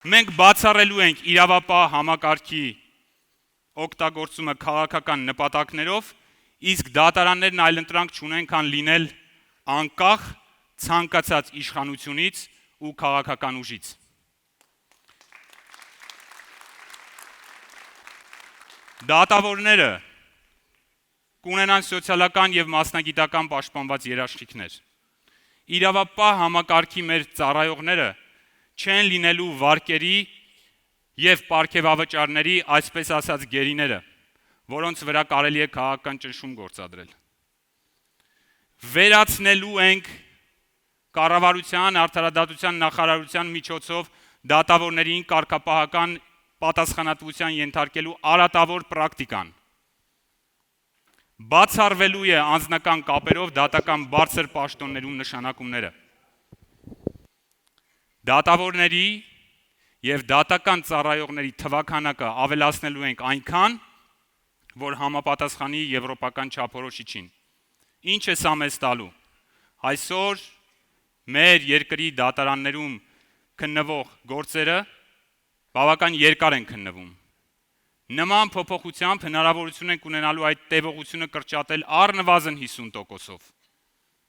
Մենք բացառելու ենք իրավապահ համակարգի օգտագործումը քաղաքական նպատակներով, իսկ դատարաններն այլընտրանք չունեն, քան լինել անկախ ցանկացած իշխանությունից ու քաղաքական ուժից։ Դատավորները կունենան սոցիալական եւ մասնագիտական պաշտպանված երաշխիքներ։ Իրավապահ համակարգի մեր ծառայողները չեն լինելու վարկերի եւ պարգևավճարների, այսպես ասած, գերիները, որոնց վրա կարելի է քաղաքական ճնշում գործադրել։ Վերացնելու ենք կառավարության, արդարադատության նախարարության միջոցով դատավորներին կարգապահական պատասխանատվության ենթարկելու արատավոր պրակտիկան։ Բացառվելու է անձնական կապերով դատական բարձր պաշտոններում նշանակումները։ Դատավորների եւ դատական ծառայողների թվաքանակը ավելացնելու ենք այնքան, որ համապատասխանի եվրոպական չափորոշիչին։ Ինչ է սա մեզ տալու։ Այսօր մեր երկրի դատարաններում քննվող գործերը բավական երկար են քննվում։ Նման փոփոխությամբ հնարավորություն ենք ունենալու այդ տևողությունը կրճատել առնվազն 50%-ով։